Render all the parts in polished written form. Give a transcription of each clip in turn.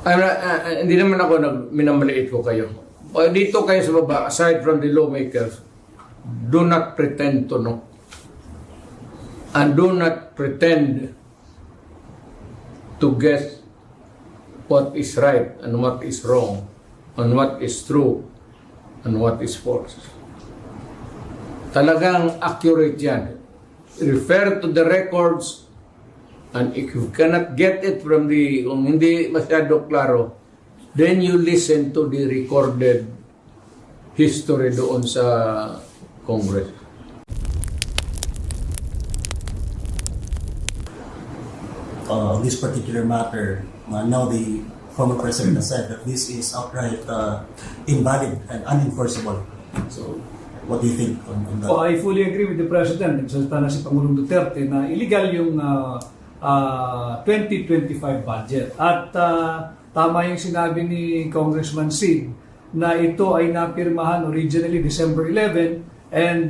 Hindi naman ako minamaliit ko kayo. Dito kayo sa baba, aside from the lawmakers, do not pretend to know. And do not pretend to guess what is right and what is wrong, and what is true and what is false. Talagang accurate yan. Refer to the records, and if you cannot get it from kung hindi masyado klaro, then you listen to the recorded history doon sa Congress. On this particular matter, now the former president has said that this is outright invalid and unenforceable. So, what do you think on that? I fully agree with the President. Nagsalita na si Pangulong Duterte na illegal yung 2025 budget. At tama yung sinabi ni Congressman Sid na ito ay napirmahan originally December 11 and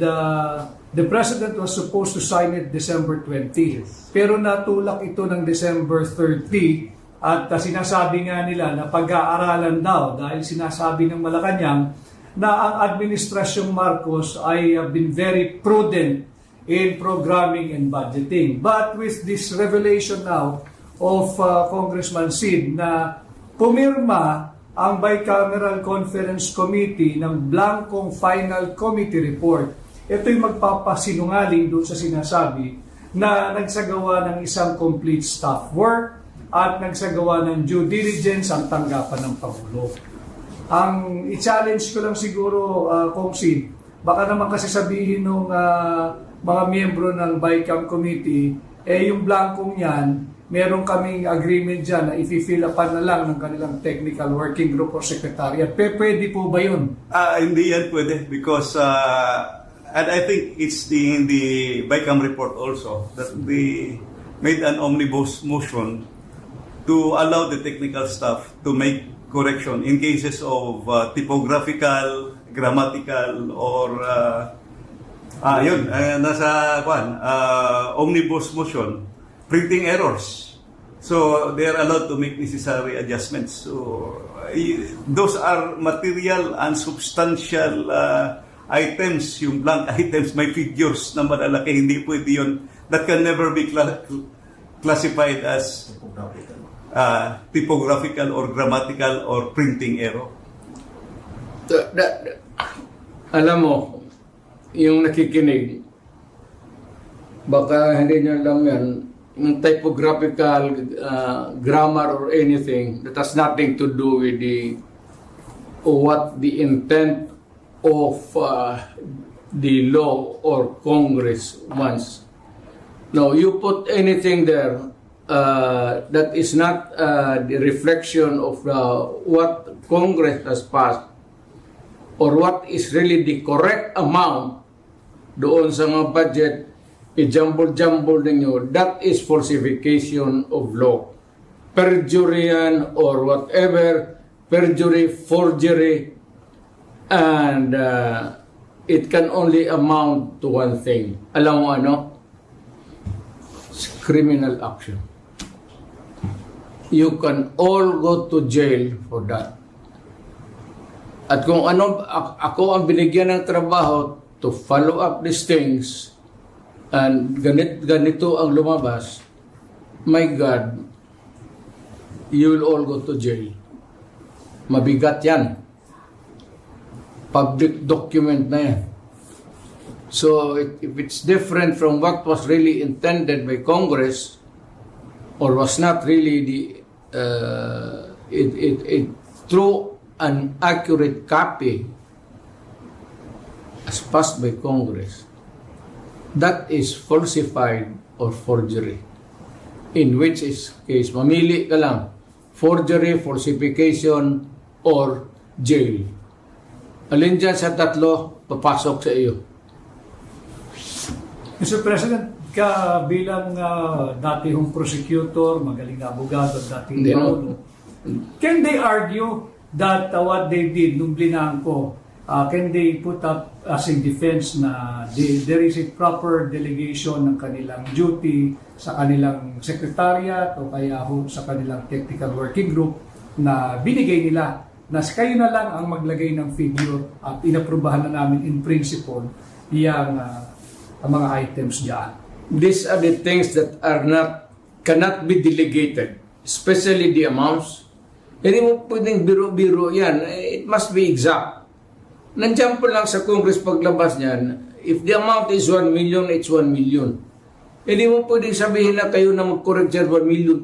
the President was supposed to sign it December 20. Pero natulak ito ng December 30 at sinasabi nga nila na pag-aaralan daw dahil sinasabi ng Malacanang na ang Administrasyong Marcos ay been very prudent in programming and budgeting. But with this revelation now of Congressman Sid na pumirma ang Bicameral Conference Committee ng blankong final committee report, ito'y magpapasinungaling doon sa sinasabi na nagsagawa ng isang complete staff work at nagsagawa ng due diligence ang tanggapan ng Pangulo. Ang i-challenge ko lang siguro, Kong Sid, baka naman kasi sabihin ng mga miyembro ng BICAM Committee, yung blankong yan, meron kaming agreement dyan na i-fill upan na lang ng kanilang technical working group or secretariat. Pwede po ba yun? Hindi yan pwede because and I think it's in the BICAM report also that they made an omnibus motion to allow the technical staff to make correction in cases of typographical, grammatical, or nasa omnibus motion, printing errors. So they are allowed to make necessary adjustments. So those are material and substantial items, yung blank items, may figures na malalaki, hindi pwede yun. That can never be classified as typographical or grammatical or printing error. Alam mo, yung nakikinig, baka hindi nyo alam yan, yung typographical, grammar or anything, that has nothing to do with what the intent of the law or Congress wants. No, you put anything there that is not the reflection of what Congress has passed or what is really the correct amount doon sa mga budget, i-jumble-jumble ninyo, that is falsification of law. Perjury yan or whatever, perjury, forgery, and it can only amount to one thing. Alam mo ano? It's criminal action. You can all go to jail for that. At kung ano, ako ang binigyan ng trabaho to follow up these things and ganito ang lumabas, my God, you will all go to jail. Mabigat yan. Public document na yan. So if it's different from what was really intended by Congress or was not really true an accurate copy as passed by Congress, that is falsified or forgery. In which case, mamili ka lang, forgery, falsification, or jail. Alin dyan sa tatlo, papasok sa iyo. Mr. President, ka bilang datihong prosecutor, magaling na abogado at dating Pangulo, can they argue that what they did nung blinangko, can they put up as a defense na there is a proper delegation ng kanilang duty sa kanilang secretariat o kaya sa kanilang technical working group na binigay nila na kayo na lang ang maglagay ng figure at inaprubahan na namin in principle yung ang mga items diyan. These are the things that cannot be delegated, especially the amounts. Hindi mo pwedeng biro-biro yan. It must be exact. Nandiyan po lang sa Congress paglabas niyan, if the amount is 1 million, it's 1 million. Hindi mo pwedeng sabihin na kayo na mag-correct dyan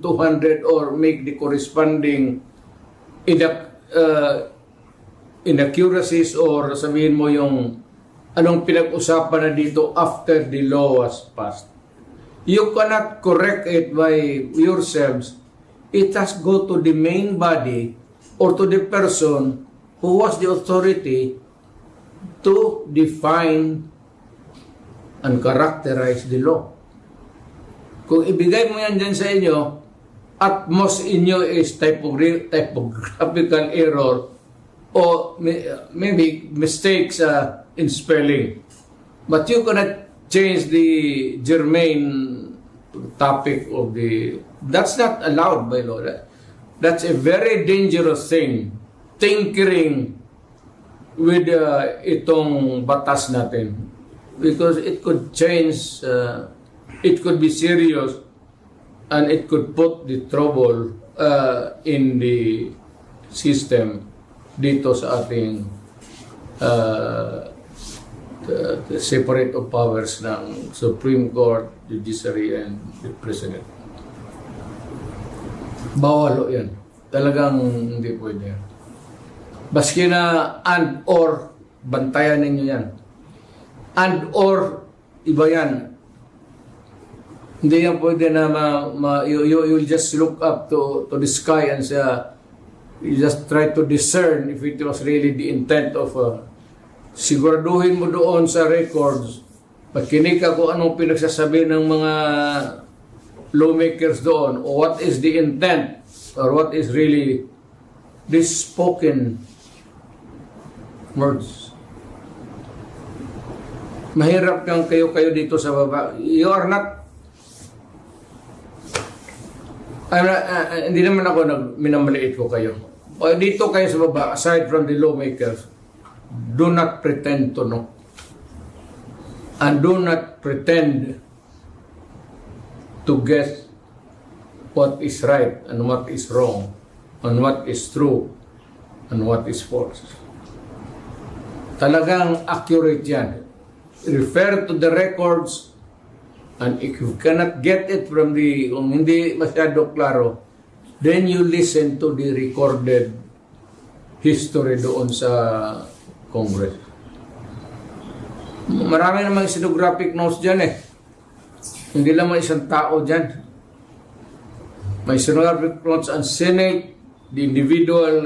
1,200,000 or make the corresponding inaccuracies or sabihin mo yung anong pinag-usapan na dito after the law was passed. You cannot correct it by yourselves. It has go to the main body or to the person who was the authority to define and characterize the law. Kung ibigay mo yan dyan sa inyo, at most inyo is typographical error or maybe mistakes in spelling. But you cannot change the germane topic of the... That's not allowed by law. That's a very dangerous thing. Tinkering with itong batas natin. Because it could change, it could be serious, and it could put the trouble in the system dito sa ating the separate of powers ng Supreme Court, Judiciary, and the President. Bawal yan. Talagang hindi pwede yan. Baski na and or, bantayan ninyo yan. And or, iba yan. Hindi yan pwede na you'll just look up to the sky and say, you just try to discern if it was really the intent of siguraduhin mo doon sa records, makinig ka kung anong pinagsasabi ng mga lawmakers doon, or what is the intent, or what is really this spoken words. Mahirap kang kayo dito sa baba. You are not, hindi naman ako minamaliit ko kayo. O dito kayo sa baba, aside from the lawmakers, do not pretend to know. And do not pretend to guess what is right and what is wrong, and what is true and what is false. Talagang accurate yan. Refer to the records, and if you cannot get it from kung hindi masyado klaro, then you listen to the recorded history doon sa Congress. Marami namang stenographic notes dyan eh. Hindi lamang isang tao dyan. May stenographic notes ang Senate, the individual